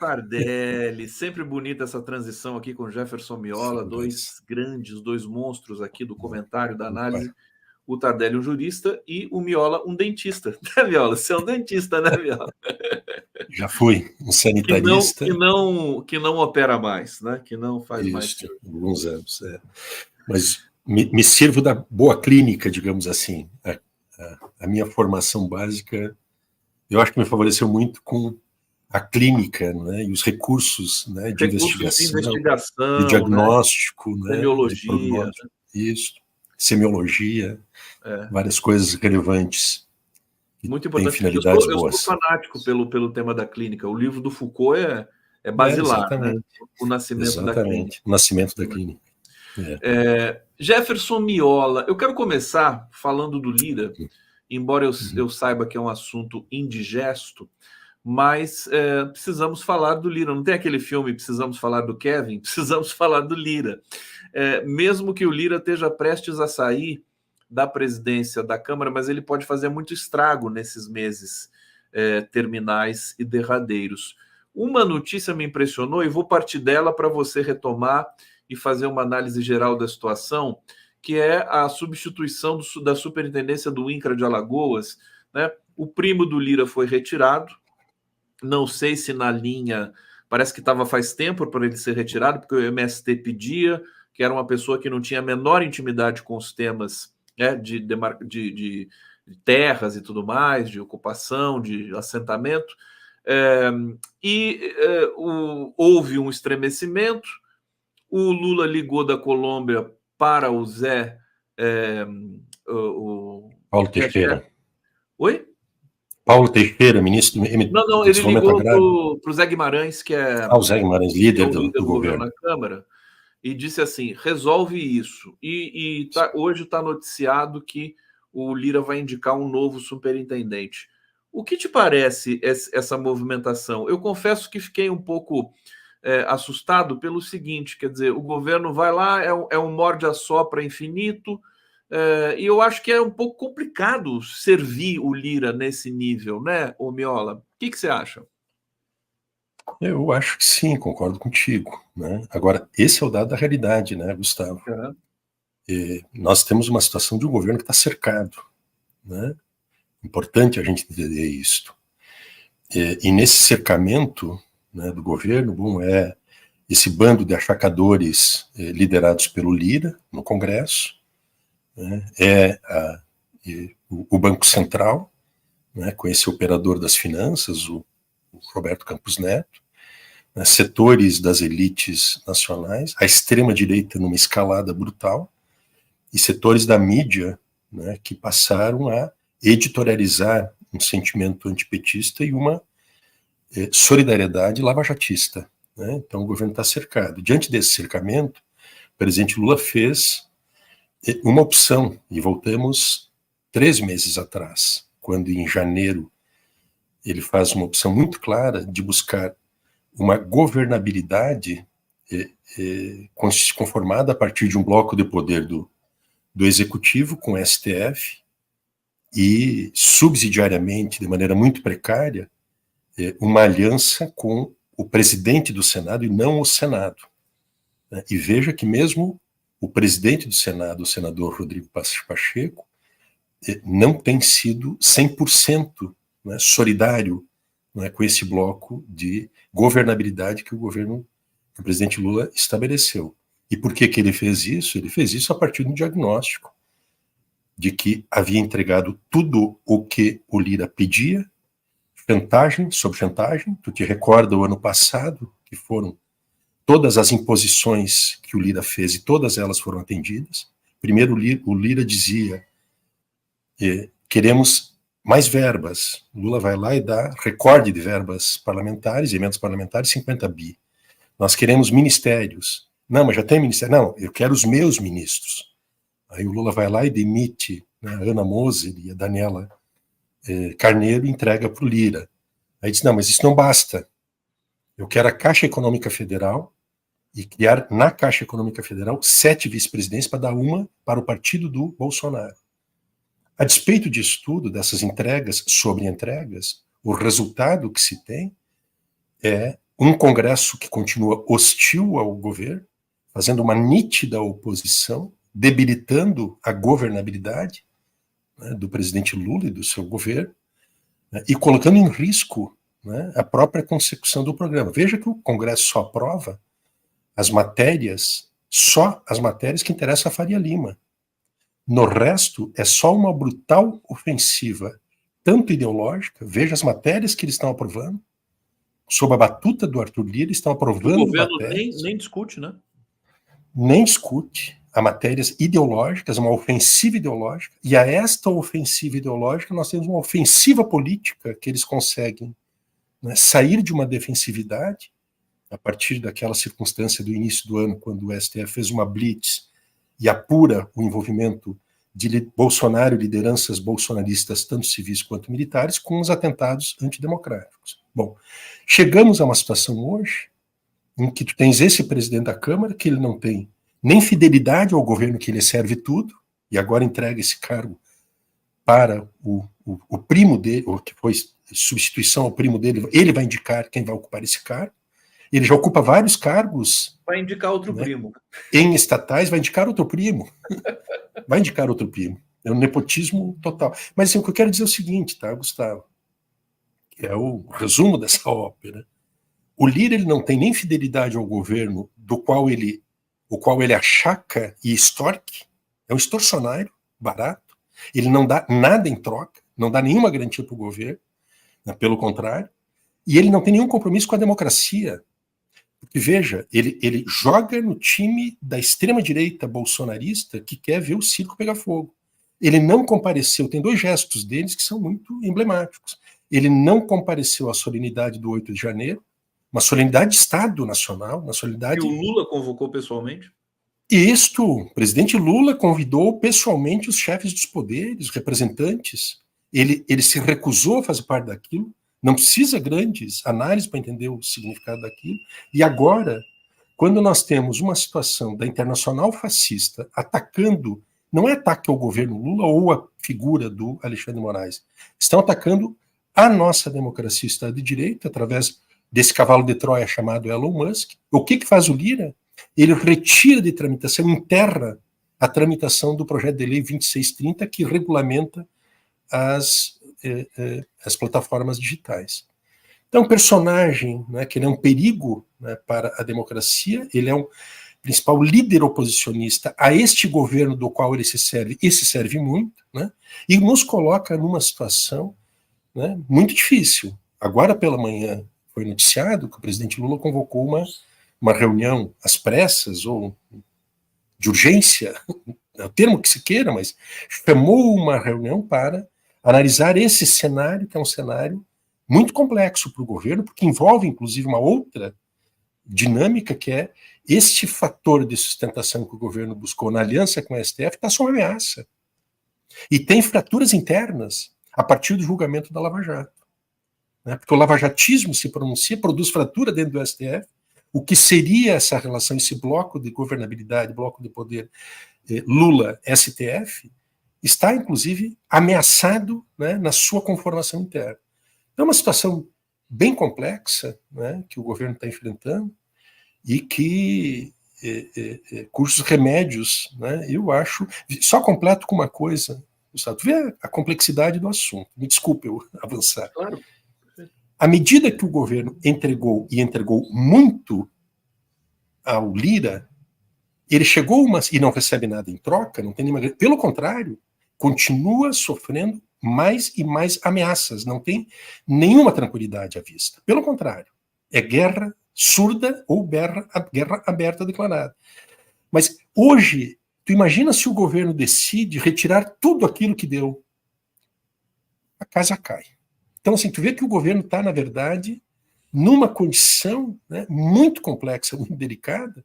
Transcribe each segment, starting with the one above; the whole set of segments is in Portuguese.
Tardelli, sempre bonita essa transição aqui com Jefferson Miola, Saudades. dois monstros aqui do comentário, da análise. O Tardelli, um jurista, e o Miola, um dentista. Né, Miola? Você é um dentista, né, Miola? Já fui um sanitarista. Que não opera mais, né? Que não faz Isso, mais. alguns anos. Mas me sirvo da boa clínica, digamos assim. A minha formação básica, eu acho que me favoreceu muito com a clínica, né, e os recursos, né, de Recursos de investigação, de diagnóstico, né, semiologia, de prognóstico, isso, semiologia, várias coisas relevantes. Muito tem importante. finalidades Eu boas. sou fanático pelo tema da clínica. O livro do Foucault é basilar, né? O nascimento da clínica. O nascimento da clínica. Jefferson Miola, eu quero começar falando do Lira, embora eu saiba que é um assunto indigesto, mas precisamos falar do Lira. Não tem aquele filme Precisamos Falar do Kevin? Precisamos falar do Lira. Mesmo que o Lira esteja prestes a sair da presidência da Câmara, mas ele pode fazer muito estrago nesses meses terminais e derradeiros. Uma notícia me impressionou e vou partir dela para você retomar e fazer uma análise geral da situação, que é a substituição da superintendência do INCRA de Alagoas, né? O primo do Lira foi retirado, não sei se na linha, parece que estava faz tempo para ele ser retirado, porque o MST pedia, que era uma pessoa que não tinha a menor intimidade com os temas de terras e tudo mais, de ocupação, de assentamento, houve um estremecimento. O Lula ligou da Colômbia para o Zé. Paulo Teixeira. Oi? Paulo Teixeira, ministro Não, ele ligou para o Zé Guimarães, que é o Zé Guimarães, líder do governo na Câmara, e disse assim: resolve isso. Hoje está noticiado que o Lira vai indicar um novo superintendente. O que te parece essa movimentação? Eu confesso que fiquei um pouco assustado pelo seguinte, quer dizer, o governo vai lá, é um morde-a-sopra infinito, e eu acho que é um pouco complicado servir o Lira nesse nível, né, ô Miola? O que você acha? Eu acho que sim, concordo contigo, né? Agora, esse é o dado da realidade, né, Gustavo? Nós temos uma situação de um governo que está cercado, né? Importante a gente entender isto. E nesse cercamento, né, do governo, esse bando de achacadores liderados pelo Lira no Congresso, né, o Banco Central, né, com esse operador das finanças, o Roberto Campos Neto, né, setores das elites nacionais, a extrema-direita numa escalada brutal, e setores da mídia, né, que passaram a editorializar um sentimento antipetista e uma solidariedade lavajatista. Né? Então o governo está cercado. Diante desse cercamento, o presidente Lula fez uma opção, e voltamos 3 meses atrás, quando em janeiro ele faz uma opção muito clara de buscar uma governabilidade conformada a partir de um bloco de poder do executivo com o STF e subsidiariamente, de maneira muito precária, uma aliança com o presidente do Senado e não o Senado. E veja que mesmo o presidente do Senado, o senador Rodrigo Pacheco, não tem sido 100%, né, solidário, né, com esse bloco de governabilidade que o presidente Lula estabeleceu. E por que ele fez isso? Ele fez isso a partir do diagnóstico de que havia entregado tudo o que o Lira pedia, chantagem sobre chantagem. Tu te recorda o ano passado, que foram todas as imposições que o Lira fez e todas elas foram atendidas. Primeiro o Lira dizia, queremos mais verbas. Lula vai lá e dá recorde de verbas parlamentares, emendas parlamentares, 50 bi. Nós queremos ministérios. Não, mas já tem ministério. Não, eu quero os meus ministros. Aí o Lula vai lá e demite, né, a Ana Moser e a Daniela Carneiro e entrega para o Lira. Aí diz, não, mas isso não basta. Eu quero a Caixa Econômica Federal e criar na Caixa Econômica Federal 7 vice-presidências para dar uma para o partido do Bolsonaro. A despeito disso tudo, dessas entregas sobre entregas, o resultado que se tem é um Congresso que continua hostil ao governo, fazendo uma nítida oposição, debilitando a governabilidade, né, do presidente Lula e do seu governo, né, e colocando em risco, né, a própria consecução do programa. Veja que o Congresso só aprova só as matérias que interessam a Faria Lima. No resto, é só uma brutal ofensiva, tanto ideológica, veja as matérias que eles estão aprovando, sob a batuta do Arthur Lira, estão aprovando o governo matérias. nem discute, né? Nem discute a matérias ideológicas, uma ofensiva ideológica, e a esta ofensiva ideológica nós temos uma ofensiva política que eles conseguem, né, sair de uma defensividade, a partir daquela circunstância do início do ano, quando o STF fez uma blitz e apura o envolvimento de Bolsonaro e lideranças bolsonaristas, tanto civis quanto militares, com os atentados antidemocráticos. Bom, chegamos a uma situação hoje em que tu tens esse presidente da Câmara, que ele não tem nem fidelidade ao governo que lhe serve tudo, e agora entrega esse cargo para o primo dele, ou que foi substituição ao primo dele, ele vai indicar quem vai ocupar esse cargo. Ele já ocupa vários cargos. Vai indicar outro, né, primo. Em estatais, vai indicar outro primo. Vai indicar outro primo. É um nepotismo total. Mas assim, o que eu quero dizer é o seguinte, tá, Gustavo? Que é o resumo dessa ópera. O Lira, ele não tem nem fidelidade ao governo o qual ele achaca e extorque. É um extorsionário barato. Ele não dá nada em troca, não dá nenhuma garantia para o governo, né, pelo contrário. E ele não tem nenhum compromisso com a democracia. Porque, veja, ele joga no time da extrema-direita bolsonarista que quer ver o circo pegar fogo. Ele não compareceu, tem dois gestos deles que são muito emblemáticos. Ele não compareceu à solenidade do 8 de janeiro, uma solenidade de Estado Nacional, uma solenidade... Que o Lula convocou pessoalmente? Isto, o presidente Lula convidou pessoalmente os chefes dos poderes, os representantes. Ele se recusou a fazer parte daquilo. Não precisa grandes análises para entender o significado daquilo. E agora, quando nós temos uma situação da internacional fascista atacando, não é ataque ao governo Lula ou a figura do Alexandre de Moraes, estão atacando a nossa democracia e Estado de Direito através desse cavalo de Troia chamado Elon Musk. O que faz o Lira? Ele retira de tramitação, enterra a tramitação do projeto de lei 2630 que regulamenta as plataformas digitais. Então, o personagem, né, que ele é um perigo, né, para a democracia, ele é um principal líder oposicionista a este governo do qual ele se serve muito, né, e nos coloca numa situação, né, muito difícil. Agora pela manhã foi noticiado que o presidente Lula convocou uma reunião às pressas, ou de urgência, é o termo que se queira, mas chamou uma reunião para analisar esse cenário, que é um cenário muito complexo para o governo, porque envolve, inclusive, uma outra dinâmica, que é este fator de sustentação que o governo buscou na aliança com o STF está sob ameaça. E tem fraturas internas a partir do julgamento da Lava Jato. Né? Porque o lavajatismo se pronuncia, produz fratura dentro do STF, o que seria essa relação, esse bloco de governabilidade, bloco de poder Lula-STF, está, inclusive, ameaçado, né, na sua conformação interna. É uma situação bem complexa, né, que o governo está enfrentando e que cujos remédios, né, eu acho... Só completo com uma coisa, Gustavo, tu vê a complexidade do assunto. Me desculpe eu avançar. Claro. À medida que o governo entregou muito ao Lira, ele chegou e não recebe nada em troca, não tem nenhuma... Pelo contrário, continua sofrendo mais e mais ameaças, não tem nenhuma tranquilidade à vista. Pelo contrário, é guerra surda ou guerra aberta declarada. Mas hoje, tu imagina se o governo decide retirar tudo aquilo que deu, a casa cai. Então, assim, tu vê que o governo está, na verdade, numa condição, né, muito complexa, muito delicada,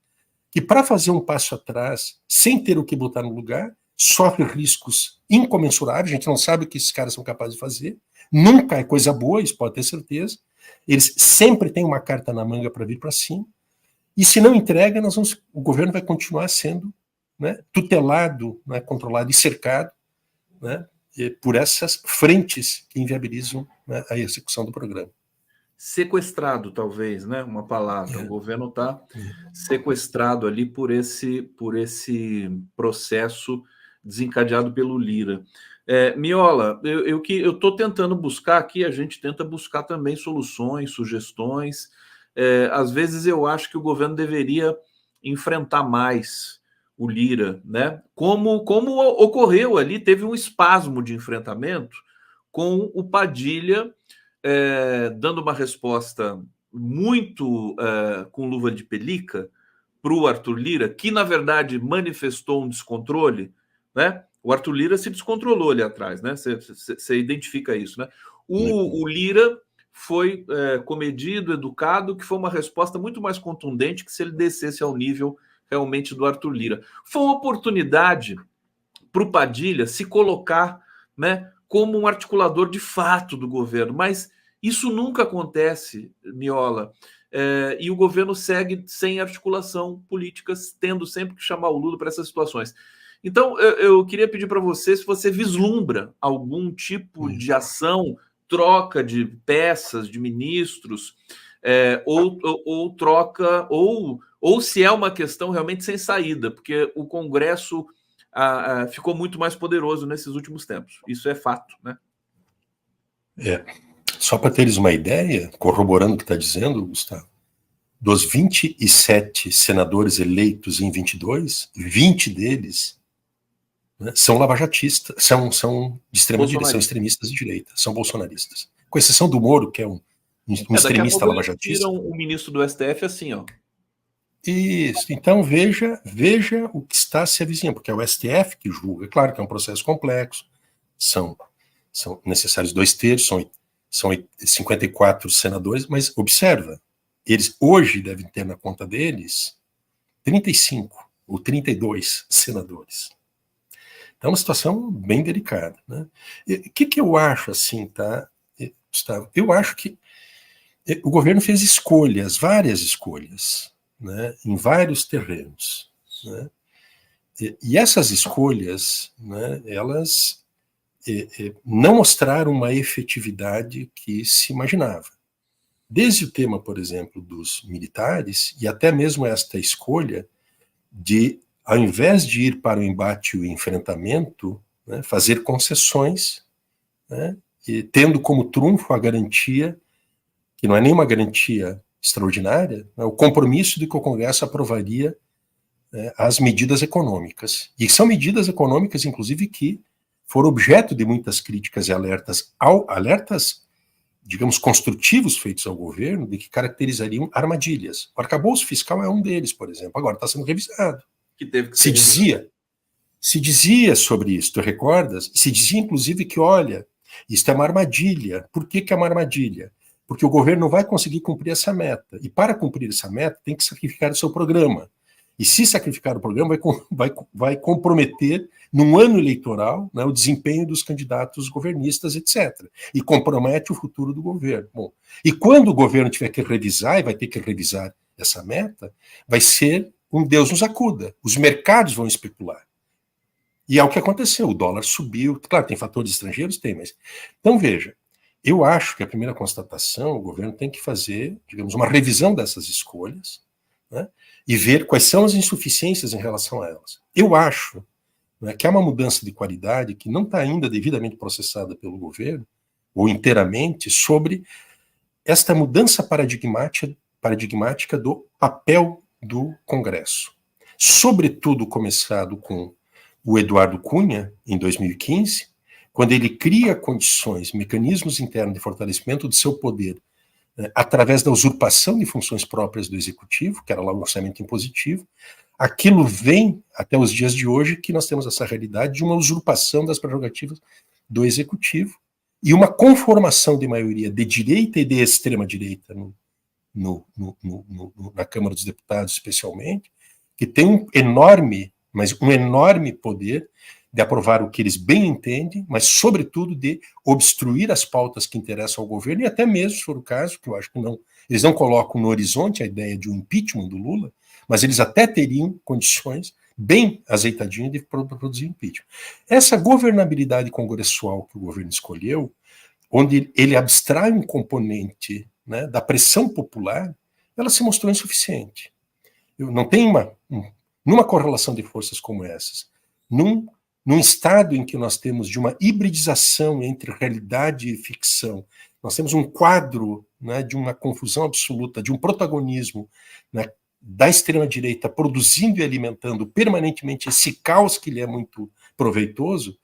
que para fazer um passo atrás, sem ter o que botar no lugar, sofre riscos incomensuráveis, a gente não sabe o que esses caras são capazes de fazer, nunca é coisa boa, isso pode ter certeza, eles sempre têm uma carta na manga para vir para cima, e se não entrega, o governo vai continuar sendo, né, tutelado, né, controlado e cercado, né, por essas frentes que inviabilizam, né, a execução do programa. sequestrado, talvez, né? Uma palavra. O governo está sequestrado ali por esse processo desencadeado pelo Lira. Miola, eu estou tentando buscar aqui, a gente tenta buscar também soluções, sugestões. Às vezes eu acho que o governo deveria enfrentar mais o Lira, né? Como ocorreu ali, teve um espasmo de enfrentamento com o Padilha, dando uma resposta muito com luva de pelica para o Arthur Lira, que na verdade manifestou um descontrole, né? O Arthur Lira se descontrolou ali atrás, né? Você identifica isso, né? O Lira foi comedido, educado, que foi uma resposta muito mais contundente que se ele descesse ao nível realmente do Arthur Lira. Foi uma oportunidade para o Padilha se colocar, né, como um articulador de fato do governo, mas isso nunca acontece, Miola, e o governo segue sem articulação política, tendo sempre que chamar o Lula para essas situações. Então, eu queria pedir para você se você vislumbra algum tipo de ação, troca de peças, de ministros, ou troca, ou se é uma questão realmente sem saída, porque o Congresso ficou muito mais poderoso nesses últimos tempos. Isso é fato, né? Só para teres uma ideia, corroborando o que está dizendo, Gustavo, dos 27 senadores eleitos em 22, 20 deles, né, são lavajatistas, são de extrema direita, são extremistas de direita, são bolsonaristas. Com exceção do Moro, que é um extremista lavajatista. Tiram o ministro do STF assim, ó. Isso, então veja o que está se avizinhando, porque é o STF que julga. É claro que é um processo complexo, são necessários 2/3, são 54 senadores, mas observa, eles hoje devem ter na conta deles 35 ou 32 senadores. Então é uma situação bem delicada, né? O que eu acho assim, tá, Gustavo? Eu acho que o governo fez escolhas, várias escolhas, né, em vários terrenos, né? E essas escolhas, né, elas não mostraram uma efetividade que se imaginava. Desde o tema, por exemplo, dos militares, e até mesmo esta escolha de, ao invés de ir para o embate e o enfrentamento, né, fazer concessões, né, e tendo como trunfo a garantia, que não é nenhuma garantia extraordinária, né, o compromisso de que o Congresso aprovaria as medidas econômicas. E são medidas econômicas, inclusive, que foram objeto de muitas críticas e alertas, digamos, construtivos feitos ao governo, de que caracterizariam armadilhas. O arcabouço fiscal é um deles, por exemplo, agora está sendo revisado. Que teve que ser se dizia sobre isso, tu recordas? Se dizia, inclusive, que, olha, isso é uma armadilha. Por que é uma armadilha? Porque o governo não vai conseguir cumprir essa meta. E para cumprir essa meta, tem que sacrificar o seu programa. E se sacrificar o programa, vai comprometer, num ano eleitoral, né, o desempenho dos candidatos governistas, etc. E compromete o futuro do governo. Bom, e quando o governo tiver que revisar, e vai ter que revisar essa meta, vai ser um Deus nos acuda. Os mercados vão especular. E é o que aconteceu. O dólar subiu. Claro, tem fatores estrangeiros? Tem, mas... Então, veja, eu acho que a primeira constatação, o governo tem que fazer, digamos, uma revisão dessas escolhas, né, e ver quais são as insuficiências em relação a elas. Eu acho, né, que há uma mudança de qualidade que não está ainda devidamente processada pelo governo, ou inteiramente, sobre esta mudança paradigmática do papel do Congresso. Sobretudo começado com o Eduardo Cunha, em 2015, quando ele cria condições, mecanismos internos de fortalecimento do seu poder, através da usurpação de funções próprias do Executivo, que era lá o orçamento impositivo. Aquilo vem até os dias de hoje, que nós temos essa realidade de uma usurpação das prerrogativas do Executivo e uma conformação de maioria de direita e de extrema-direita na Câmara dos Deputados, especialmente, que tem um enorme poder de aprovar o que eles bem entendem, mas, sobretudo, de obstruir as pautas que interessam ao governo, e até mesmo, se for o caso, que eu acho que não, eles não colocam no horizonte a ideia de um impeachment do Lula, mas eles até teriam condições bem azeitadinhas de produzir impeachment. Essa governabilidade congressual que o governo escolheu, onde ele abstrai um componente né, da pressão popular, ela se mostrou insuficiente. Não tem numa correlação de forças como essas, num estado em que nós temos de uma hibridização entre realidade e ficção, nós temos um quadro, né, de uma confusão absoluta, de um protagonismo, né, da extrema-direita produzindo e alimentando permanentemente esse caos que lhe é muito proveitoso.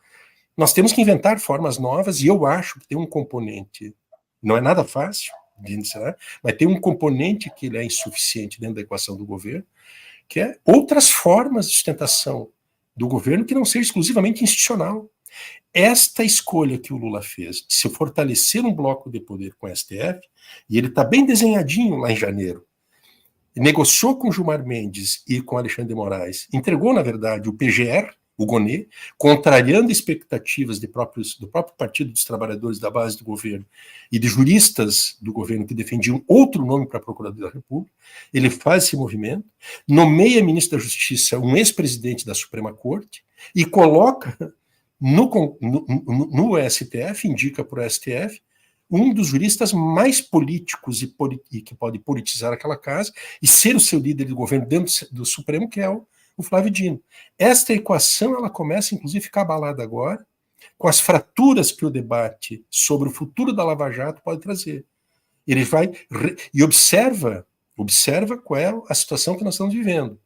Nós temos que inventar formas novas, e eu acho que tem um componente, não é nada fácil, mas tem um componente que ele é insuficiente dentro da equação do governo, que é outras formas de sustentação do governo que não seja exclusivamente institucional. Esta escolha que o Lula fez de se fortalecer um bloco de poder com o STF, e ele está bem desenhadinho lá em janeiro, negociou com Gilmar Mendes e com Alexandre de Moraes, entregou, na verdade, o PGR, o Gonê, contrariando expectativas do próprio Partido dos Trabalhadores da base do governo e de juristas do governo que defendiam outro nome para a Procuradoria da República. Ele faz esse movimento, nomeia ministro da Justiça um ex-presidente da Suprema Corte e coloca no STF, indica para o STF, um dos juristas mais políticos e que pode politizar aquela casa e ser o seu líder de governo dentro do Supremo, que é o Flávio Dino. Esta equação ela começa, inclusive, a ficar abalada agora, com as fraturas que o debate sobre o futuro da Lava Jato pode trazer. Ele vai e observa qual é a situação que nós estamos vivendo.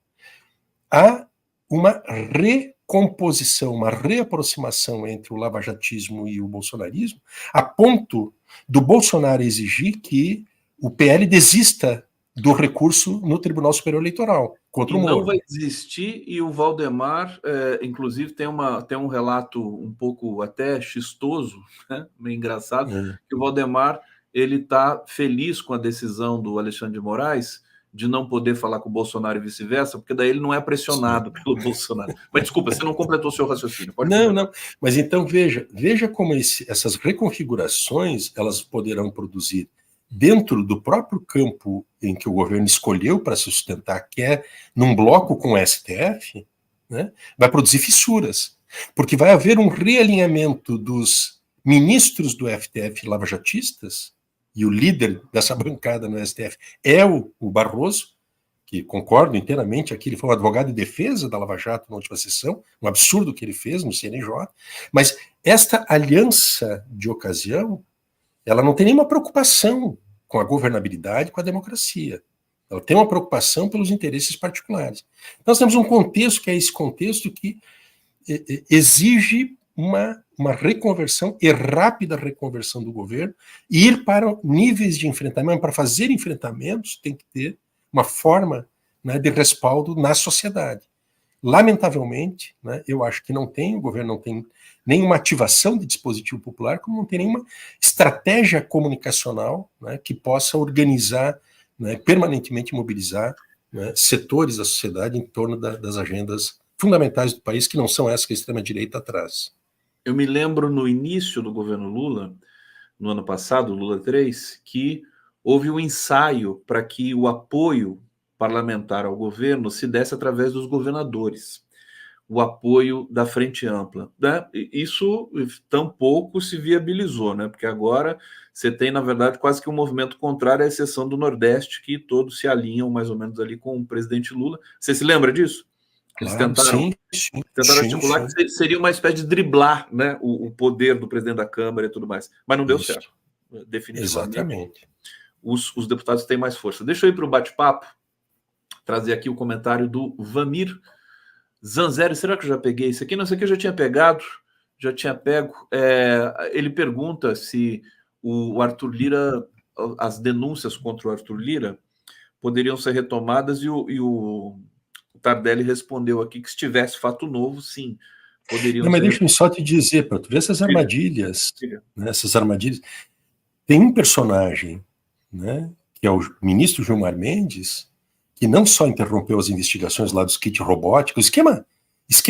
Há uma recomposição, uma reaproximação entre o lavajatismo e o bolsonarismo, a ponto do Bolsonaro exigir que o PL desista do recurso no Tribunal Superior Eleitoral contra o Moro. Não vai desistir, e o Valdemar, inclusive, tem um relato um pouco até chistoso, né? Meio engraçado, que o Valdemar ele está feliz com a decisão do Alexandre de Moraes de não poder falar com o Bolsonaro e vice-versa, porque daí ele não é pressionado pelo Bolsonaro. Mas desculpa, você não completou o seu raciocínio. Não. Mas então veja como essas reconfigurações elas poderão produzir dentro do próprio campo em que o governo escolheu para se sustentar, que é num bloco com o STF, né, vai produzir fissuras, porque vai haver um realinhamento dos ministros do STF lavajatistas, e o líder dessa bancada no STF é o Barroso, que concordo inteiramente aqui, ele foi um advogado de defesa da Lava Jato na última sessão, um absurdo que ele fez no CNJ, mas esta aliança de ocasião, ela não tem nenhuma preocupação com a governabilidade, com a democracia. Ela tem uma preocupação pelos interesses particulares. Nós temos um contexto que é esse contexto que exige uma reconversão e rápida reconversão do governo, e ir para níveis de enfrentamento. Para fazer enfrentamentos tem que ter uma forma, né, de respaldo na sociedade. Lamentavelmente, né, eu acho que o governo não tem nenhuma ativação de dispositivo popular, como não tem nenhuma estratégia comunicacional, né, que possa organizar, né, permanentemente mobilizar, né, setores da sociedade em torno das agendas fundamentais do país, que não são essas que a extrema-direita traz. Eu me lembro no início do governo Lula, no ano passado, Lula 3, que houve um ensaio para que o apoio parlamentar ao governo se desse através dos governadores, o apoio da Frente Ampla, né? Isso tampouco se viabilizou, né? Porque agora você tem, na verdade, quase que um movimento contrário, à exceção do Nordeste, que todos se alinham mais ou menos ali com o presidente Lula. Você se lembra disso? Eles tentaram articular que seria uma espécie de driblar, né, o poder do presidente da Câmara e tudo mais. Mas não deu certo. Definitivamente. Exatamente. Os deputados têm mais força. Deixa eu ir para o bate-papo, trazer aqui o comentário do Vamir Zanzeri. Será que eu já peguei isso aqui? Não, isso aqui eu já tinha pegado, já tinha pego. Ele pergunta se o Arthur Lira, as denúncias contra o Arthur Lira poderiam ser retomadas, e o Tardelli respondeu aqui que se tivesse fato novo, sim, poderiam. Mas deixa eu só te dizer, para tu ver essas armadilhas, né, essas armadilhas. Tem um personagem, né, que é o ministro Gilmar Mendes, que não só interrompeu as investigações lá dos kits robóticos, esquema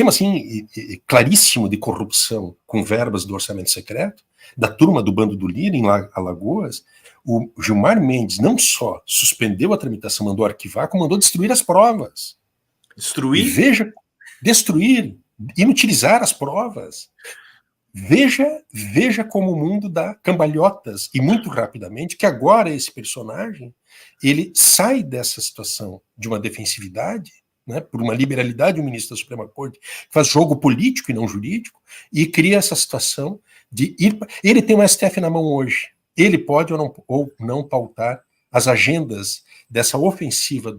assim, claríssimo de corrupção com verbas do orçamento secreto, da turma do bando do Lira em Alagoas. O Gilmar Mendes não só suspendeu a tramitação, mandou arquivar, como mandou destruir as provas. Destruir? Destruir, inutilizar as provas. Veja como o mundo dá cambalhotas, e muito rapidamente, que agora esse personagem, ele sai dessa situação de uma defensividade, né, por uma liberalidade, o ministro da Suprema Corte faz jogo político e não jurídico, e cria essa situação de ir... Ele tem o STF na mão hoje, ele pode ou não pautar as agendas dessa ofensiva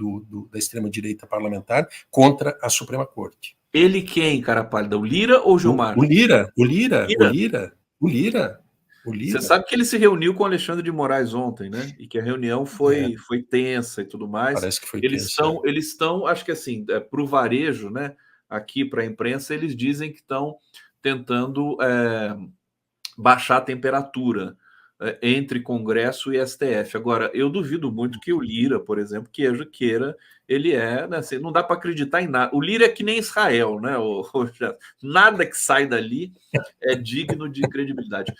da extrema-direita parlamentar contra a Suprema Corte. Ele quem, cara pálida? O Lira ou o Gilmar? O Lira. Você sabe que ele se reuniu com o Alexandre de Moraes ontem, né? E que a reunião foi tensa e tudo mais. Parece que foi eles tensa. Eles estão, acho que assim, para o varejo, né? Aqui para a imprensa, eles dizem que estão tentando baixar a temperatura entre Congresso e STF. Agora, eu duvido muito que o Lira, por exemplo, queira, ele né, assim, não dá para acreditar em nada. O Lira é que nem Israel, né? Nada que sai dali é digno de credibilidade.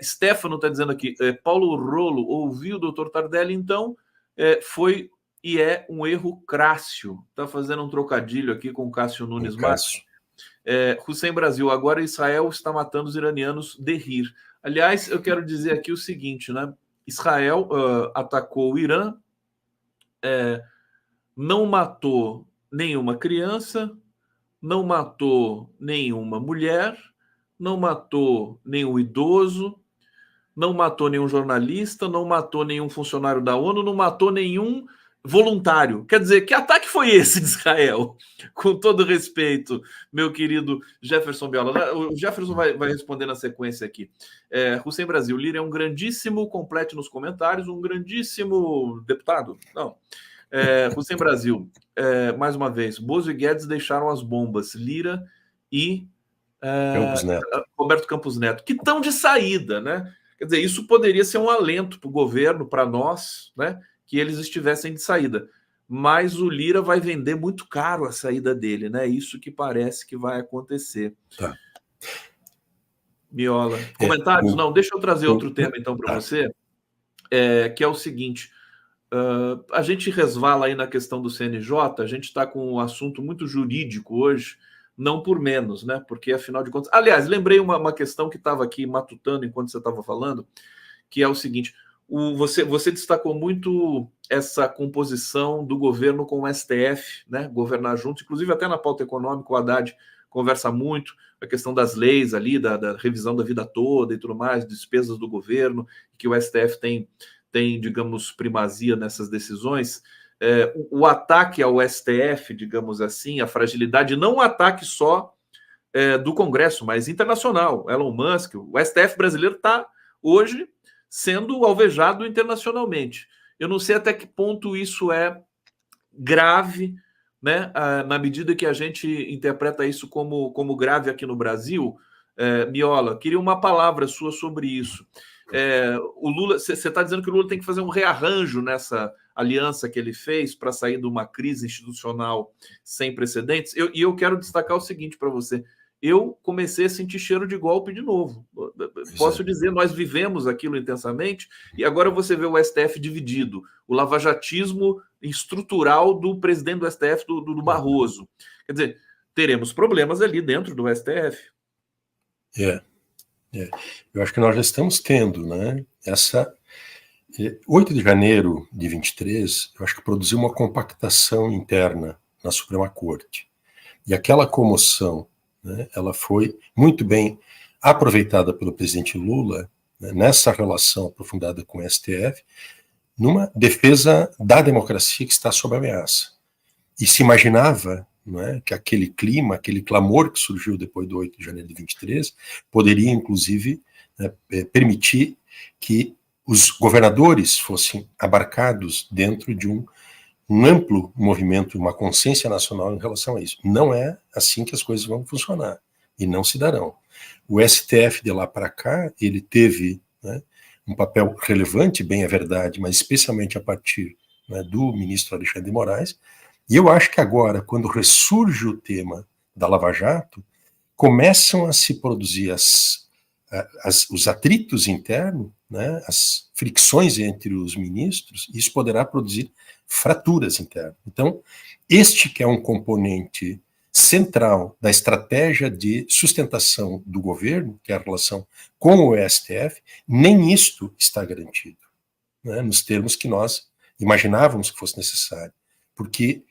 Stefano está dizendo aqui, Paulo Rolo ouviu o doutor Tardelli, então foi e é um erro crássio. Está fazendo um trocadilho aqui com o Cássio Nunes Marques. Hussein Brasil, agora Israel está matando os iranianos de rir. Aliás, eu quero dizer aqui o seguinte, né? Israel atacou o Irã, não matou nenhuma criança, não matou nenhuma mulher, não matou nenhum idoso, não matou nenhum jornalista, não matou nenhum funcionário da ONU, não matou nenhum voluntário. Quer dizer, que ataque foi esse de Israel? Com todo respeito, meu querido Jefferson Biola. O Jefferson vai responder na sequência aqui. Hussein Brasil, Lira é um grandíssimo, complete nos comentários, um grandíssimo deputado? Não. Hussein Brasil, mais uma vez, Bozo e Guedes deixaram as bombas, Lira e Roberto Campos Neto, que estão de saída, né? Quer dizer, isso poderia ser um alento para o governo, para nós, né? Que eles estivessem de saída. Mas o Lira vai vender muito caro a saída dele, né? Isso que parece que vai acontecer. Tá. Miola. Comentários? Não, deixa eu trazer outro tema então para você, que é o seguinte. A gente resvala aí na questão do CNJ, a gente está com um assunto muito jurídico hoje, não por menos, né? Porque, afinal de contas... Aliás, lembrei uma questão que estava aqui matutando enquanto você estava falando, que é o seguinte, você destacou muito essa composição do governo com o STF, né? Governar junto, inclusive até na pauta econômica, o Haddad conversa muito, a questão das leis ali, da revisão da vida toda e tudo mais, despesas do governo, que o STF tem, digamos, primazia nessas decisões. O ataque ao STF, digamos assim, a fragilidade, não um ataque só do Congresso, mas internacional. Elon Musk, o STF brasileiro está hoje sendo alvejado internacionalmente. Eu não sei até que ponto isso é grave, né? Na medida que a gente interpreta isso como grave aqui no Brasil. Miola, queria uma palavra sua sobre isso. O Lula, você está dizendo que o Lula tem que fazer um rearranjo nessa aliança que ele fez para sair de uma crise institucional sem precedentes. E eu quero destacar o seguinte para você. Eu comecei a sentir cheiro de golpe de novo. Posso dizer, nós vivemos aquilo intensamente e agora você vê o STF dividido. O lavajatismo estrutural do presidente do STF, do Barroso. Quer dizer, teremos problemas ali dentro do STF. Eu acho que nós já estamos tendo, né? 8 de janeiro de 23, eu acho que produziu uma compactação interna na Suprema Corte. E aquela comoção, né, ela foi muito bem aproveitada pelo presidente Lula, né, nessa relação aprofundada com o STF, numa defesa da democracia que está sob ameaça. E se imaginava, não é, que aquele clima, aquele clamor que surgiu depois do 8 de janeiro de 23, poderia, inclusive, permitir que os governadores fossem abarcados dentro de um amplo movimento, uma consciência nacional em relação a isso. Não é assim que as coisas vão funcionar, e não se darão. O STF de lá para cá, ele teve, né, um papel relevante, bem é verdade, mas especialmente a partir, né, do ministro Alexandre de Moraes, e eu acho que agora, quando ressurge o tema da Lava Jato, começam a se produzir os atritos internos, né, as fricções entre os ministros, e isso poderá produzir fraturas internas. Então, este que é um componente central da estratégia de sustentação do governo, que é a relação com o STF, nem isto está garantido, né, nos termos que nós imaginávamos que fosse necessário. Porque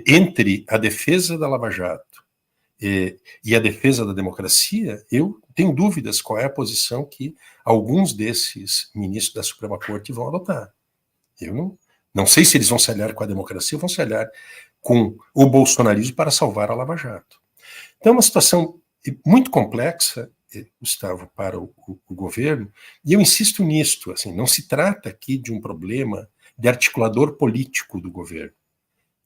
entre a defesa da Lava Jato e a defesa da democracia, eu tenho dúvidas qual é a posição que alguns desses ministros da Suprema Corte vão adotar. Eu não sei se eles vão se aliar com a democracia ou vão se aliar com o bolsonarismo para salvar a Lava Jato. Então é uma situação muito complexa, Gustavo, para o governo, e eu insisto nisto, assim, não se trata aqui de um problema de articulador político do governo,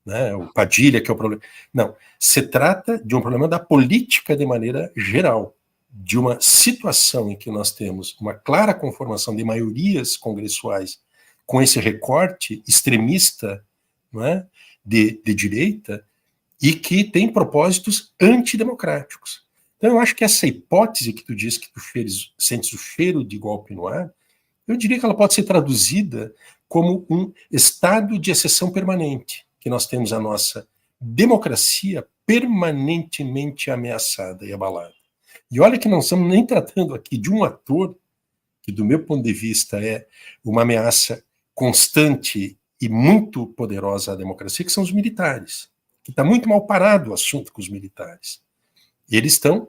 né, o Padilha, que é o problema. Não, se trata de um problema da política de maneira geral, de uma situação em que nós temos uma clara conformação de maiorias congressuais com esse recorte extremista, não é, de direita, e que tem propósitos antidemocráticos. Então eu acho que essa hipótese que tu diz que tu sentes o cheiro de golpe no ar, eu diria que ela pode ser traduzida como um estado de exceção permanente, que nós temos a nossa democracia permanentemente ameaçada e abalada. E olha que não estamos nem tratando aqui de um ator que, do meu ponto de vista, é uma ameaça constante e muito poderosa à democracia, que são os militares, que está muito mal parado o assunto com os militares. Eles estão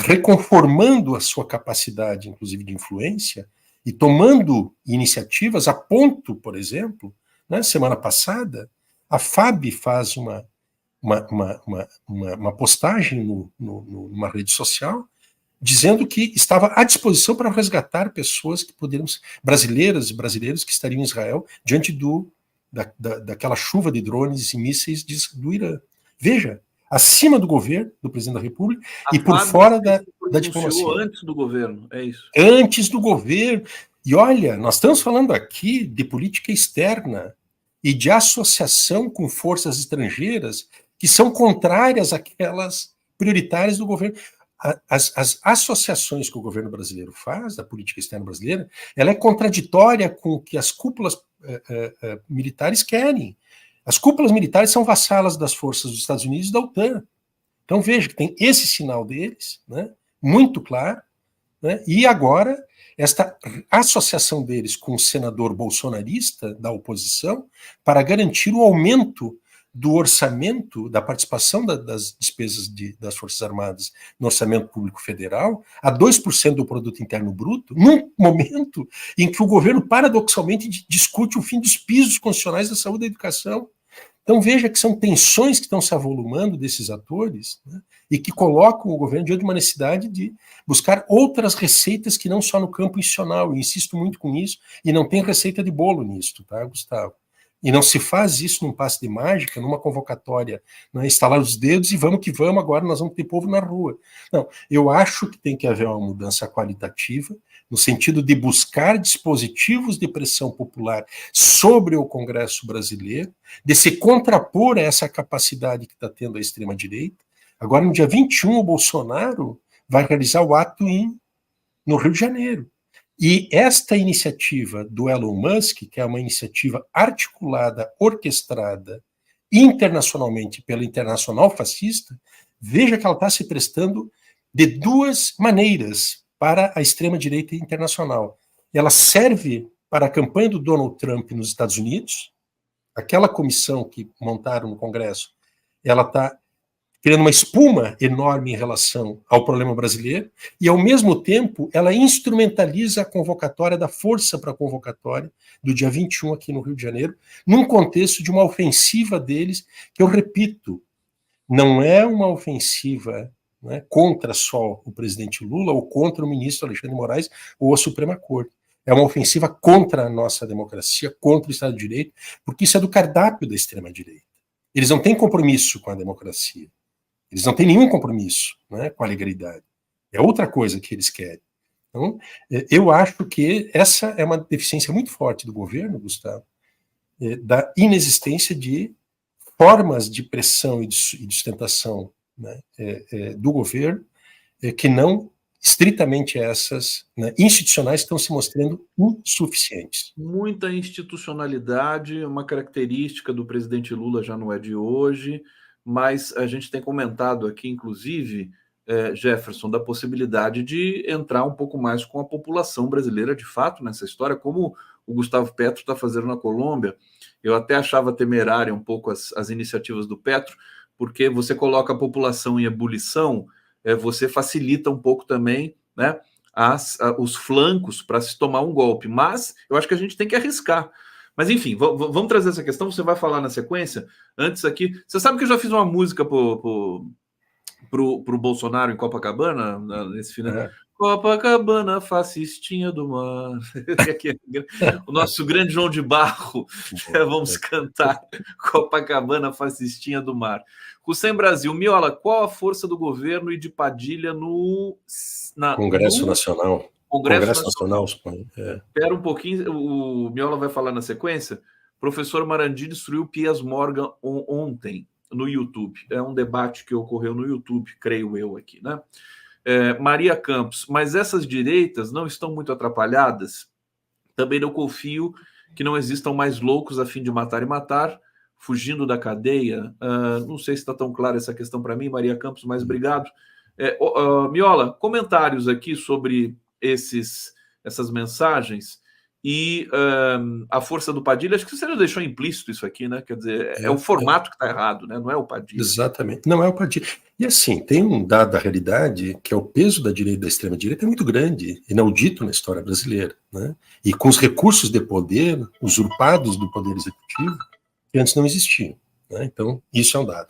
reconformando a sua capacidade, inclusive, de influência, e tomando iniciativas a ponto, por exemplo, né, semana passada, a FAB faz uma postagem numa rede social dizendo que estava à disposição para resgatar pessoas que poderiam, brasileiras e brasileiros que estariam em Israel diante daquela chuva de drones e mísseis do Irã. Veja, acima do governo, do presidente da República, e por fora da diplomacia. Antes do governo, é isso. Antes do governo. E olha, nós estamos falando aqui de política externa e de associação com forças estrangeiras que são contrárias àquelas prioritárias do governo. As associações que o governo brasileiro faz, da política externa brasileira, ela é contraditória com o que as cúpulas militares querem. As cúpulas militares são vassalas das forças dos Estados Unidos e da OTAN. Então veja que tem esse sinal deles, né, muito claro, né, e agora esta associação deles com o senador bolsonarista da oposição para garantir o aumento do orçamento, da participação das despesas das Forças Armadas no orçamento público federal a 2% do produto interno bruto, num momento em que o governo paradoxalmente discute o fim dos pisos constitucionais da saúde e da educação. Então veja que são tensões que estão se avolumando desses atores, né, e que colocam o governo diante de uma necessidade de buscar outras receitas que não só no campo institucional. Eu insisto muito com isso, e não tem receita de bolo nisso, tá, Gustavo? E não se faz isso num passe de mágica, numa convocatória, né, instalar os dedos e vamos que vamos, agora nós vamos ter povo na rua. Não, eu acho que tem que haver uma mudança qualitativa, no sentido de buscar dispositivos de pressão popular sobre o Congresso brasileiro, de se contrapor a essa capacidade que está tendo a extrema-direita. Agora, no dia 21, o Bolsonaro vai realizar o ato no Rio de Janeiro. E esta iniciativa do Elon Musk, que é uma iniciativa articulada, orquestrada internacionalmente pela Internacional Fascista, veja que ela está se prestando de duas maneiras para a extrema-direita internacional. Ela serve para a campanha do Donald Trump nos Estados Unidos, aquela comissão que montaram no Congresso, ela está criando uma espuma enorme em relação ao problema brasileiro, e, ao mesmo tempo, ela instrumentaliza a convocatória da força para a convocatória do dia 21 aqui no Rio de Janeiro, num contexto de uma ofensiva deles, que eu repito, não é uma ofensiva, né, contra só o presidente Lula ou contra o ministro Alexandre de Moraes ou a Suprema Corte. É uma ofensiva contra a nossa democracia, contra o Estado de Direito, porque isso é do cardápio da extrema-direita. Eles não têm compromisso com a democracia. Eles não têm nenhum compromisso, né, com a legalidade. É outra coisa que eles querem. Então, eu acho que essa é uma deficiência muito forte do governo, Gustavo, da inexistência de formas de pressão e de sustentação, né, do governo, que não estritamente essas, né, institucionais, que estão se mostrando insuficientes. Muita institucionalidade, uma característica do presidente Lula já não é de hoje, mas a gente tem comentado aqui, inclusive, Jefferson, da possibilidade de entrar um pouco mais com a população brasileira, de fato, nessa história, como o Gustavo Petro está fazendo na Colômbia. Eu até achava temerária um pouco as iniciativas do Petro, porque você coloca a população em ebulição, você facilita um pouco também, né, os flancos para se tomar um golpe. Mas eu acho que a gente tem que arriscar. Mas enfim, vamos trazer essa questão, você vai falar na sequência. Antes aqui, você sabe que eu já fiz uma música pro Bolsonaro em Copacabana, nesse final. Copacabana, fascistinha do mar. O nosso grande João de Barro. Vamos cantar Copacabana, fascistinha do mar. Hussein Brasil, Miola, qual a força do governo e de Padilha no Congresso Nacional? Congresso Nacional. Espera um pouquinho, o Miola vai falar na sequência. Professor Marandi destruiu Piers Morgan ontem no YouTube. É um debate que ocorreu no YouTube, creio eu aqui, né? Maria Campos, mas essas direitas não estão muito atrapalhadas? Também não confio que não existam mais loucos a fim de matar e matar, fugindo da cadeia. Não sei se está tão clara essa questão para mim, Maria Campos, mas obrigado. Miola, comentários aqui sobre essas mensagens e a força do Padilha. Acho que você já deixou implícito isso aqui, né? Quer dizer, é o formato que está errado, né? Não é o Padilha. Exatamente, não é o Padilha. E assim, tem um dado da realidade que é o peso da direita e da extrema-direita é muito grande, inaudito na história brasileira, né? E com os recursos de poder usurpados do poder executivo, que antes não existiam, né? Então, isso é um dado.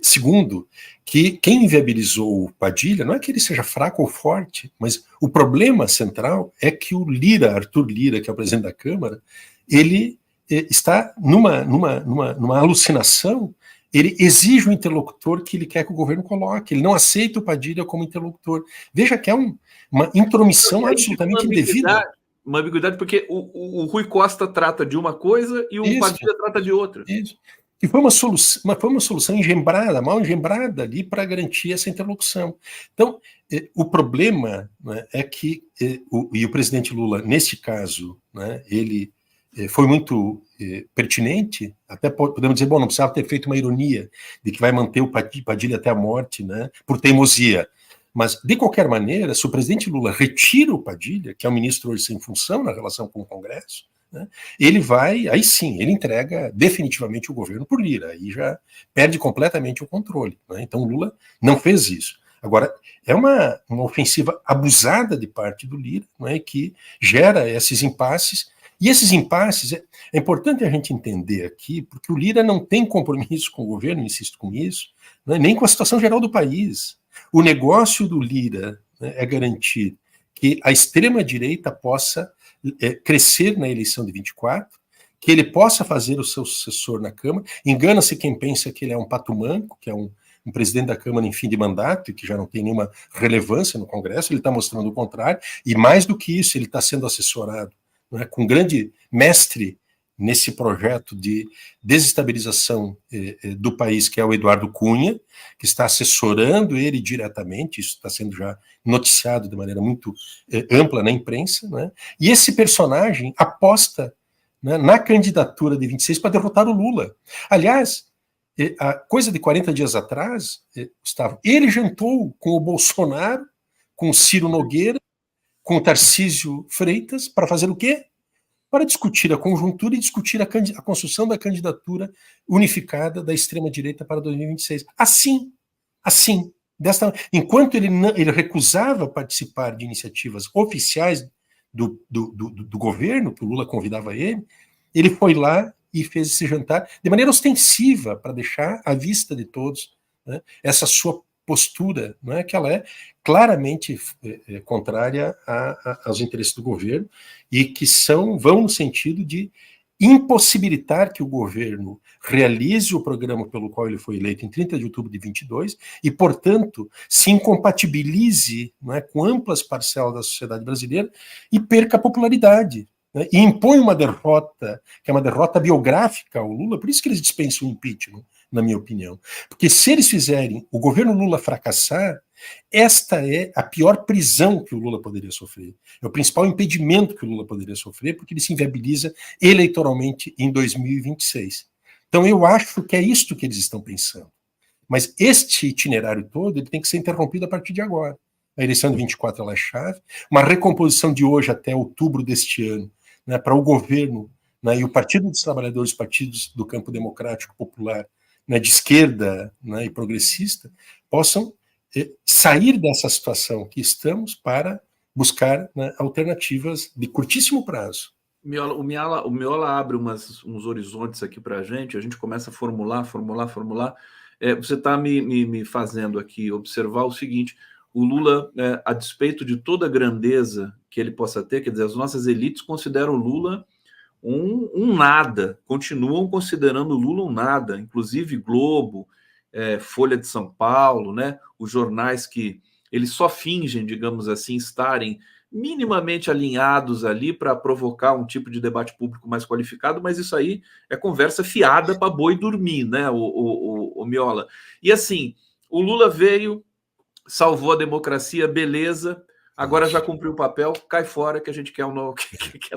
Segundo, que quem inviabilizou o Padilha não é que ele seja fraco ou forte, mas o problema central é que o Lira, Arthur Lira, que é o presidente da Câmara, ele está numa alucinação. Ele exige um interlocutor que ele quer que o governo coloque, ele não aceita o Padilha como interlocutor. Veja que é uma intromissão absolutamente indevida. Uma ambiguidade, porque o Rui Costa trata de uma coisa e o Padilha trata de outra. Isso. E foi uma solução engembrada, mal engembrada ali para garantir essa interlocução. Então, o problema, né, é que o presidente Lula, neste caso, né, ele foi muito pertinente, até podemos dizer, bom, não precisava ter feito uma ironia de que vai manter o Padilha até a morte, né, por teimosia. Mas, de qualquer maneira, se o presidente Lula retira o Padilha, que é um ministro hoje sem função na relação com o Congresso, né, ele vai, aí sim, ele entrega definitivamente o governo por Lira, aí já perde completamente o controle, né? Então o Lula não fez isso. Agora, é uma ofensiva abusada de parte do Lira, né, que gera esses impasses, e esses impasses, é importante a gente entender aqui, porque o Lira não tem compromisso com o governo, insisto com isso, né, nem com a situação geral do país. O negócio do Lira, né, é garantir que a extrema-direita possa crescer na eleição de 24, que ele possa fazer o seu sucessor na Câmara. Engana-se quem pensa que ele é um pato manco, que é um presidente da Câmara em fim de mandato e que já não tem nenhuma relevância no Congresso. Ele está mostrando o contrário, e mais do que isso, ele está sendo assessorado, né, com um grande mestre nesse projeto de desestabilização do país, que é o Eduardo Cunha, que está assessorando ele diretamente. Isso está sendo já noticiado de maneira muito ampla na imprensa, né? E esse personagem aposta, né, na candidatura de 26 para derrotar o Lula. Aliás, a coisa de 40 dias atrás, Gustavo, ele jantou com o Bolsonaro, com o Ciro Nogueira, com o Tarcísio Freitas, para fazer o quê? Para discutir a conjuntura e discutir a construção da candidatura unificada da extrema-direita para 2026. Assim, enquanto ele recusava participar de iniciativas oficiais do governo, que o Lula convidava ele foi lá e fez esse jantar de maneira ostensiva, para deixar à vista de todos, né, essa sua postura, não é, que ela é claramente contrária aos interesses do governo e que vão no sentido de impossibilitar que o governo realize o programa pelo qual ele foi eleito em 30 de outubro de 22 e, portanto, se incompatibilize, não é, com amplas parcelas da sociedade brasileira e perca a popularidade, né, e impõe uma derrota, que é uma derrota biográfica ao Lula. Por isso que eles dispensam o impeachment, na minha opinião. Porque se eles fizerem o governo Lula fracassar, esta é a pior prisão que o Lula poderia sofrer. É o principal impedimento que o Lula poderia sofrer, porque ele se inviabiliza eleitoralmente em 2026. Então eu acho que é isto que eles estão pensando, Mas este itinerário todo ele tem que ser interrompido a partir de agora. A eleição de 24 ela é chave, uma recomposição de hoje até outubro deste ano, né, para o governo, né, e o Partido dos Trabalhadores, partidos do campo democrático popular, né, de esquerda, né, e progressista, possam sair dessa situação que estamos para buscar, né, alternativas de curtíssimo prazo. O Miola abre uns horizontes aqui para a gente começa a formular. Você está me fazendo aqui observar o seguinte: o Lula, a despeito de toda a grandeza que ele possa ter, quer dizer, as nossas elites consideram o Lula um nada, continuam considerando o Lula um nada, inclusive Globo, Folha de São Paulo, né? Os jornais que eles só fingem, digamos assim, estarem minimamente alinhados ali para provocar um tipo de debate público mais qualificado, mas isso aí é conversa fiada para boi dormir, né, o Miola? E assim, o Lula veio, salvou a democracia, beleza, agora já cumpriu o papel, cai fora que a gente quer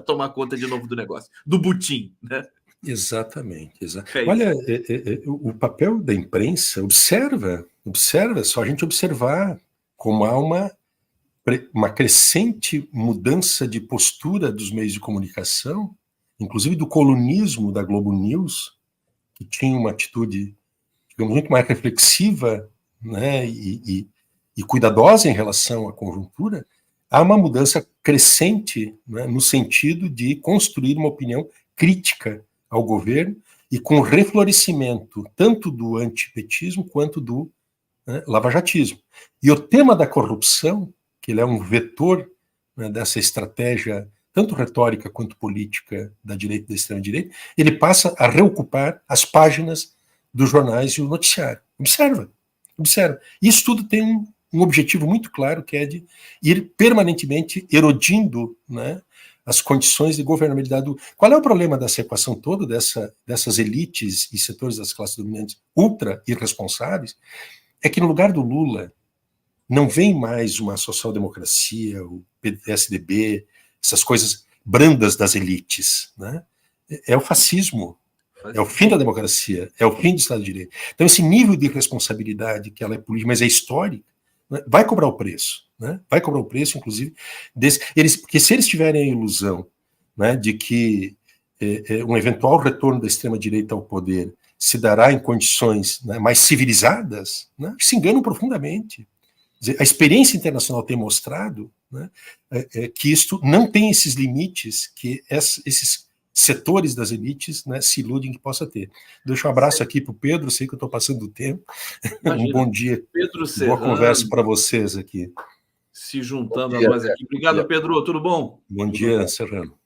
tomar conta de novo do negócio, do butim, né? Exatamente. Olha, o papel da imprensa, observa, só a gente observar como há uma crescente mudança de postura dos meios de comunicação, inclusive do colunismo da Globo News, que tinha uma atitude, digamos, muito mais reflexiva, né, e cuidadosa em relação à conjuntura. Há uma mudança crescente, né, no sentido de construir uma opinião crítica ao governo e com reflorescimento tanto do antipetismo quanto do, né, lavajatismo. E o tema da corrupção, que ele é um vetor, né, dessa estratégia, tanto retórica quanto política da direita e da extrema-direita, ele passa a reocupar as páginas dos jornais e o noticiário. Observa. Isso tudo tem um objetivo muito claro, que é de ir permanentemente erodindo, né, as condições de governabilidade. Qual é o problema dessa equação toda, dessas elites e setores das classes dominantes ultra irresponsáveis? É que no lugar do Lula não vem mais uma social-democracia, o PSDB, essas coisas brandas das elites, né? É o fascismo, é o fim da democracia, é o fim do Estado de Direito. Então esse nível de responsabilidade, que ela é política, mas é histórica, né, vai cobrar o preço, né? Vai cobrar o preço, inclusive, porque se eles tiverem a ilusão, né, de que um eventual retorno da extrema-direita ao poder se dará em condições, né, mais civilizadas, né, se enganam profundamente. A experiência internacional tem mostrado, né, que isto não tem esses limites que esses setores das elites, né, se iludem que possa ter. Deixa um abraço aqui para o Pedro, sei que eu estou passando do tempo. Imagina. Um bom dia, Pedro Serrano, boa conversa para vocês aqui. Se juntando a nós aqui. Obrigado, Pedro, tudo bom? Bom dia, Serrano.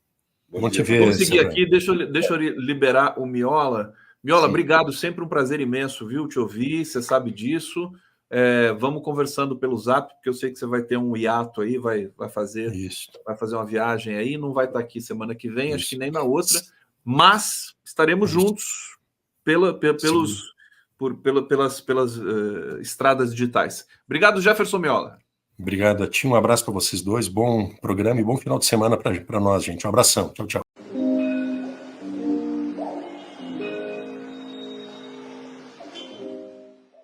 Bom te ver. Vamos seguir aqui, deixa eu liberar o Miola. Miola, sim, obrigado, sempre um prazer imenso, viu, te ouvir, você sabe disso. Vamos conversando pelo Zap, porque eu sei que você vai ter um hiato aí, vai fazer uma viagem aí, não vai estar aqui semana que vem, acho que nem na outra, mas estaremos juntos pelas estradas digitais. Obrigado, Jefferson Miola. Obrigado a ti, um abraço para vocês dois, bom programa e bom final de semana para nós, gente. Um abração, tchau, tchau.